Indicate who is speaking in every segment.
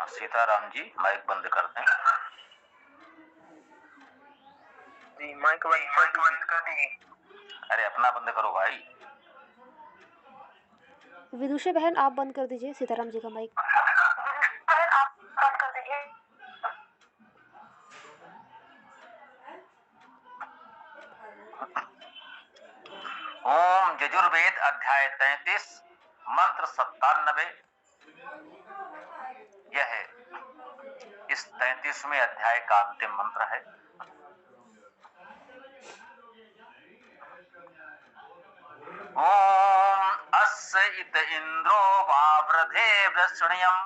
Speaker 1: Sitaram ji mic बंद कर दें।
Speaker 2: जी माइक बंद कर दी।
Speaker 1: अरे अपना बंद करो भाई।
Speaker 3: विदुषी बहन आप बंद कर दीजिए सीताराम जी का माइक।
Speaker 2: बहन आप बंद कर दीजिए।
Speaker 1: ओम यजुर्वेद अध्याय 33 मंत्र 97। यह इस 33वें अध्याय का अंतिम मंत्र है। ओम अस्य इत इंद्रो वावृधे वृष्ण्यं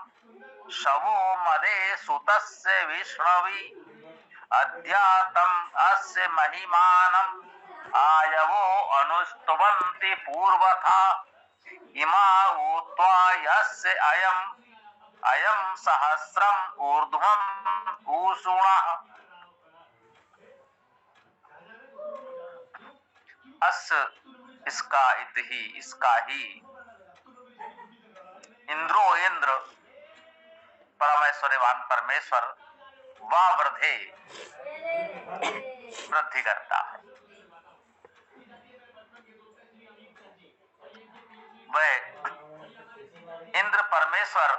Speaker 1: शवो मदे सुतस्य विष्णवी अध्यातम अस्य महिमानम् आयवो अनुस्तुवन्ति पूर्वथा इमा ऊत्वा यस्य अयं सहस्रम ऊर्ध्वम् ऊषुणः। अस्य इसका इत ही इसका ही इंद्रो इंद्र परमेश्वरवान परमेश्वर वा वृद्धे वृद्धि करता है। वह इंद्र परमेश्वर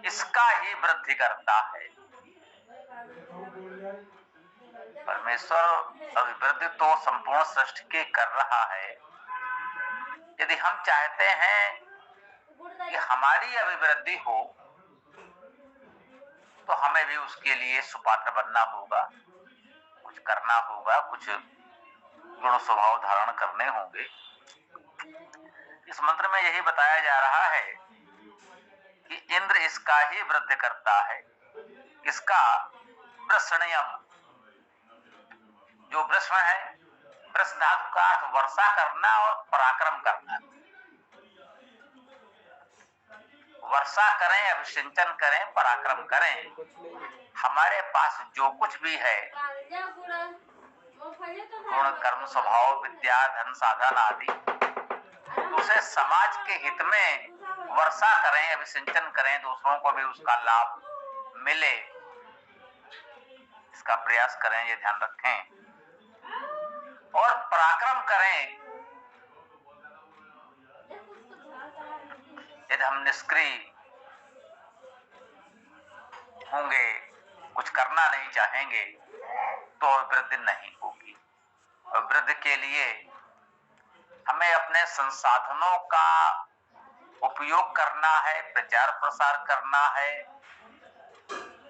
Speaker 1: इसका ही वृद्धि करता है। परमेश्वर अभिवृद्धि तो संपूर्ण सृष्टि की कर रहा है। यदि हम चाहते हैं कि हमारी अभिवृद्धि हो तो हमें भी उसके लिए सुपात्र बनना होगा, कुछ करना होगा, कुछ गुण स्वभाव धारण करने होंगे। इस मंत्र में यही बताया जा रहा है कि इंद्र इसका ही वृद्धि करता है। इसका वृषण्यम, जो वृष्ण है, वृष धातु का अर्थ वर्षा करना और पराक्रम करना। वर्षा करें, अभिसिंचन करें, पराक्रम करें। हमारे पास जो कुछ भी है, गुण कर्म स्वभाव विद्या धन साधन आदि, उसे समाज के हित में वर्षा करें, अभिसिंचन करें, दूसरों को भी उसका लाभ मिले, इसका प्रयास करें, ये ध्यान रखें। और पराक्रम करें। यदि हम निष्क्रिय होंगे, कुछ करना नहीं चाहेंगे, तो वृद्धि नहीं होगी। और वृद्धि के लिए हमें अपने संसाधनों का उपयोग करना है, प्रचार प्रसार करना है,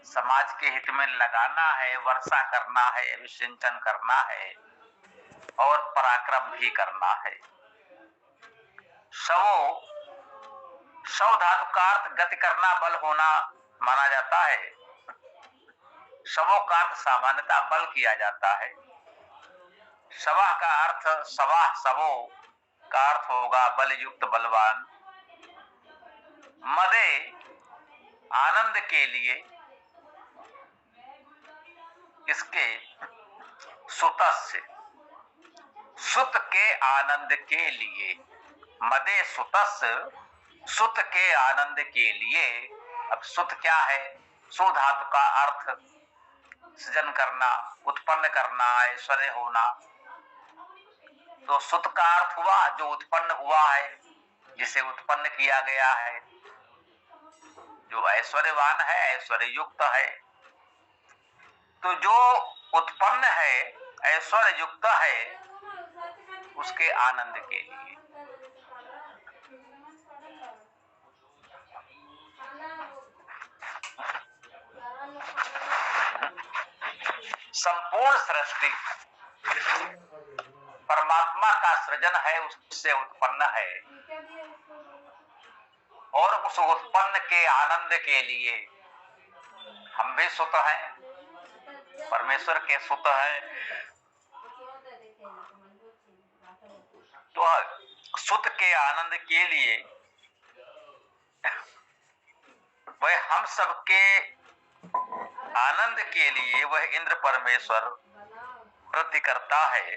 Speaker 1: समाज के हित में लगाना है, वर्षा करना है, अभिसिंचन करना है और पराक्रम भी करना है। शव धातु का अर्थ गति करना, बल होना माना जाता है। शवों का अर्थ सामान्यतः बल किया जाता है। शवा का अर्थ शवो का अर्थ होगा बल युक्त, बलवान। मदे आनंद के लिए, इसके सुतस्य, सुत के आनंद के लिए। मदे सुतस्य, सुत के आनंद के लिए। अब सुत क्या है? सु धातु का अर्थ सृजन करना, उत्पन्न करना, ऐश्वर्य होना। तो सुत का अर्थ हुआ जो उत्पन्न हुआ है, जिसे उत्पन्न किया गया है, जो ऐश्वर्यवान है, ऐश्वर्य युक्त है। तो जो उत्पन्न है, ऐश्वर्य युक्त है, उसके आनंद के लिए। संपूर्ण सृष्टि परमात्मा का सृजन है, उससे उत्पन्न है। और उस उत्पन्न के आनंद के लिए हम भी सुत हैं, परमेश्वर के सुत हैं। तो सुत के आनंद के लिए वह हम सबके आनंद के लिए वह इंद्र परमेश्वर वृद्धि करता है।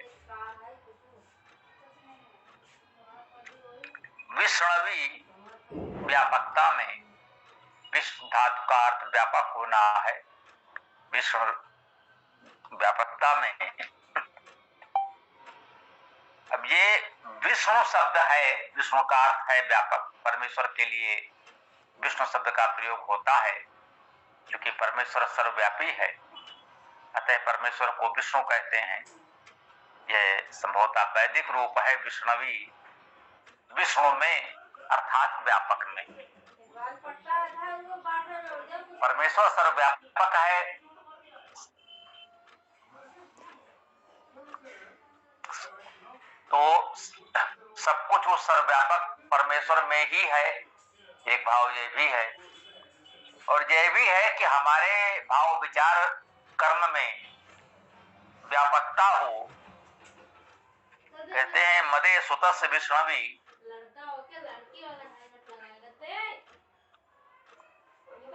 Speaker 1: विष्णवी व्यापकता में विश्व धातु का अर्थ व्यापक होना है। विश्व व्यापकता में अब ये विष्णु शब्द है, विष्णु का अर्थ है व्यापक। परमेश्वर के लिए विष्णु शब्द का प्रयोग होता है क्योंकि परमेश्वर सर्वव्यापी है, अतः परमेश्वर को विष्णु कहते हैं। यह संभवतः वैदिक रूप है विष्णवी, विष्णु में अर्थात व्यापक में। परमेश्वर सर्वव्यापक है, तो सब कुछ उस सर्वव्यापक परमेश्वर में ही है। एक भाव ये भी है और यह भी है कि हमारे भाव विचार कर्म में व्यापकता हो। कहते हैं मदे सुतस्य विष्णवी,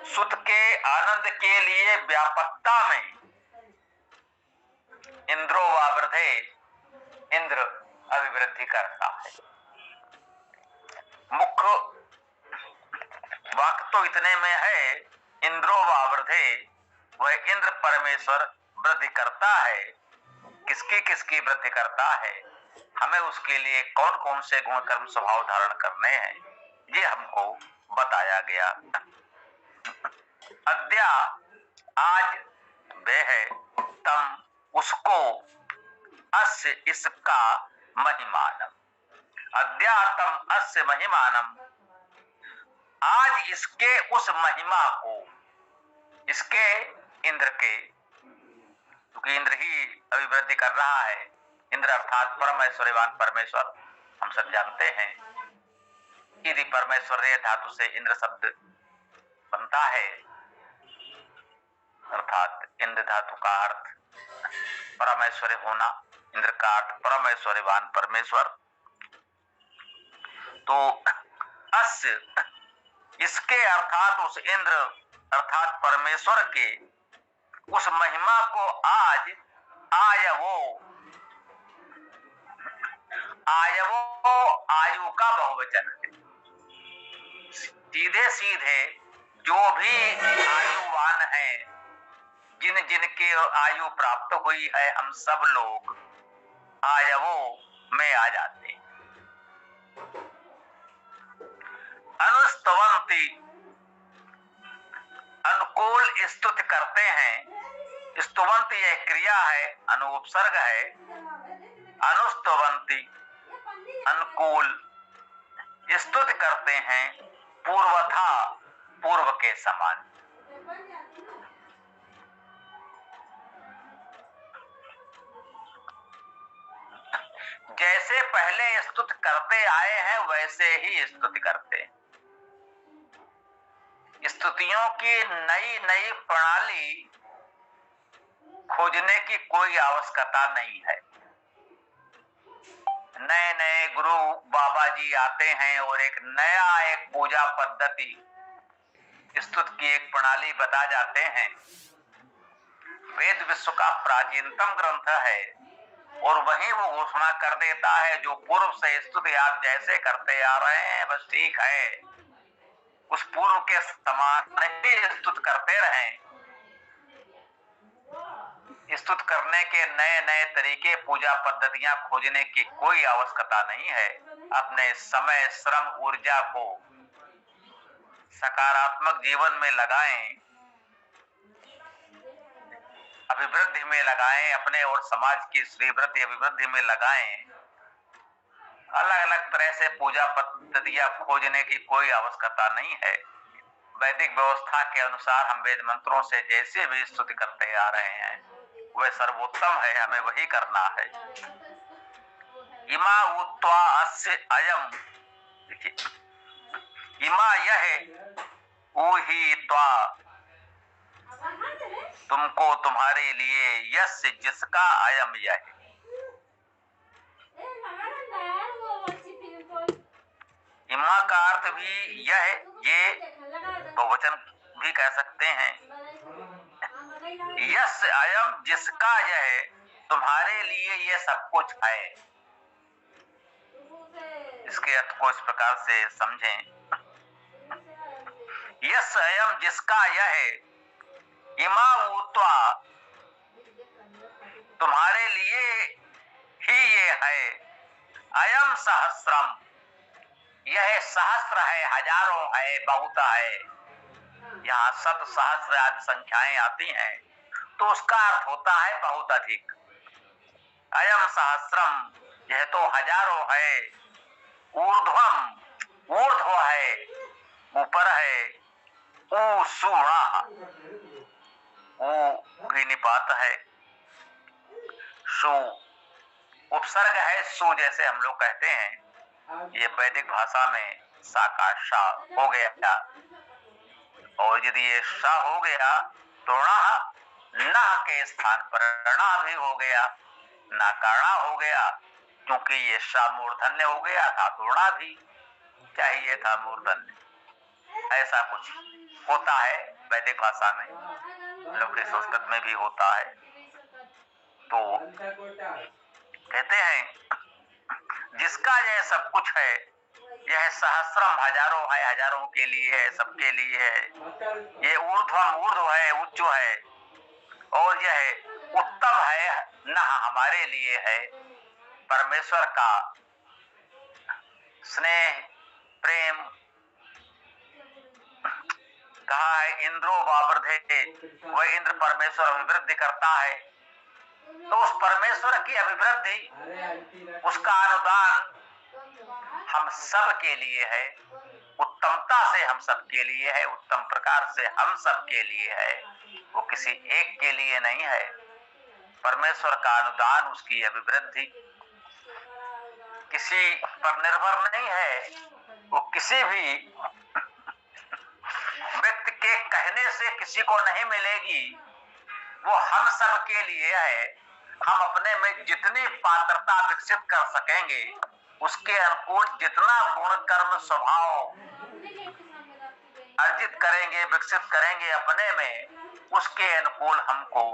Speaker 1: सुत के आनंद के लिए व्यापकता में इंद्रो वावृधे, इंद्र अभिवृद्धि करता है। मुख्य वाक्य तो इतने में है, इंद्रो वावृधे, वह इंद्र परमेश्वर वृद्धि करता है। किसकी किसकी वृद्धि करता है, हमें उसके लिए कौन कौन से गुण कर्म स्वभाव धारण करने हैं, ये हमको बताया गया। अद्या आज वे है, तम उसको, अस्य इसका महिमानम, अद्यातम अस्य महिमानम, आज इसके उस महिमा को, इसके इंद्र के, क्योंकि इंद्र ही अभिवृद्धि कर रहा है। इंद्र अर्थात परम ऐश्वर्यवान परमेश्वर, हम सब जानते हैं। यदि परमेश्वर धातु से इंद्र शब्द बनता है, अर्थात इंद्र धातु का अर्थ परमेश्वर होना, इंद्र का अर्थ परम ऐश्वर्यवान परमेश्वर। तो अस्य, इसके अर्थात उस इंद्र अर्थात परमेश्वर के उस महिमा को आज आयवो, आयवो आयु का बहुवचन है। सीधे सीधे जो भी आयुवान है, जिन जिनके आयु प्राप्त हुई है, हम सब लोग आयवो में आ जाते हैं। अनुस्तवंती, अनुकूल स्तुति करते हैं। स्तुवंत यह क्रिया है, अनुपसर्ग है। अनुस्तवंती, अनुकूल स्तुति करते हैं, पूर्वथा, पूर्व के समान। जैसे पहले स्तुति करते आए हैं वैसे ही स्तुति करते हैं। स्तुतियों की नई नई प्रणाली खोजने की कोई आवश्यकता नहीं है। नए नए गुरु बाबा जी आते हैं और एक पूजा पद्धति, स्तुति की एक प्रणाली बता जाते हैं। वेद विश्व का प्राचीनतम ग्रंथ है और वहीं वो घोषणा कर देता है, जो पूर्व से स्तुति आप जैसे करते आ रहे हैं बस ठीक है, उस पूर्व के समान ही स्तुति करते रहें। स्तुति करने के नए नए तरीके, पूजा पद्धतियां खोजने की कोई आवश्यकता नहीं है। अपने समय, श्रम, ऊर्जा को सकारात्मक जीवन में लगाएं, अभिवृद्धि में लगाएं, अपने और समाज की श्रीवृद्धि अभिवृद्धि में लगाएं। अलग अलग तरह से पूजा पद्धतियां खोजने की कोई आवश्यकता नहीं है। वैदिक व्यवस्था के अनुसार हम वेद मंत्रों से जैसे भी स्तुति करते आ रहे हैं वह सर्वोत्तम है, हमें वही करना है। इमा उत्वा अस्य अयम, देखिए इमा यह ऊही त्वा, तुमको तुम्हारे लिए, यस जिसका, अयम यह। इमा का अर्थ भी यह, ये बहुवचन भी कह सकते हैं। यस अयम, जिसका यह, तुम्हारे लिए ये सब कुछ है। इसके अर्थ को इस प्रकार से समझें, यस अयम जिसका यह इमा ऊत्वा तुम्हारे लिए ही ये है, अयम सहस्रम यह सहस्र है, हजारों है, बहुत है। यहाँ शत सहस्र आदि संख्याएं आती हैं तो उसका अर्थ होता है बहुत अधिक। अयम सहस्रम यह तो हजारों है, ऊर्ध्वम ऊर्ध्व है, ऊपर है, ऊ सूणा ऊ निपात है, सु उपसर्ग है, सु जैसे हम लोग कहते हैं। ये वैदिक भाषा में सा का शा हो गया, और यदि ये शा हो गया तो ना के स्थान पर णा भी हो गया, नाकारणा हो गया, क्योंकि ये शा मूर्धन्य हो गया था तो णा भी चाहिए था मूर्धन्य। ऐसा कुछ होता है वैदिक भाषा में, लौकिक संस्कृत में भी होता है। तो कहते हैं जिसका यह सब कुछ है, यह सहस्रम हजारों है, हजारों के लिए है, सबके लिए है। ये ऊर्ध्वम ऊर्ध्व है, उच्च है, और यह उत्तम है, न हमारे लिए है। परमेश्वर का स्नेह प्रेम कहा है, इंद्रो वावृधे, वह इंद्र परमेश्वर अभिवृद्धि करता है। तो उस परमेश्वर की अभिवृद्धि, उसका अनुदान हम सब के लिए है, उत्तमता से हम सब के लिए है, उत्तम प्रकार से हम सब के लिए है, वो किसी एक के लिए नहीं है। परमेश्वर का अनुदान, उसकी अभिवृद्धि किसी पर निर्भर नहीं है, वो किसी भी व्यक्ति के कहने से किसी को नहीं मिलेगी, वो हम सब के लिए है। हम अपने में जितनी पात्रता विकसित कर सकेंगे, उसके अनुकूल जितना गुण कर्म स्वभाव अर्जित करेंगे, विकसित करेंगे अपने में, उसके अनुकूल हमको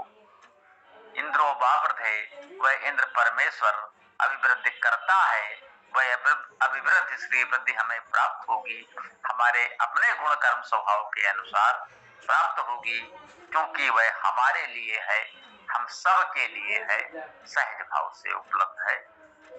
Speaker 1: इंद्रो वावृधे, वह इंद्र परमेश्वर अभिवृद्धि करता है। वह अभिवृद्धि श्री वृद्धि हमें प्राप्त होगी, हमारे अपने गुण कर्म स्वभाव के अनुसार प्राप्त होगी, क्योंकि वह हमारे लिए है, हम सब के लिए है, सहज भाव से उपलब्ध है।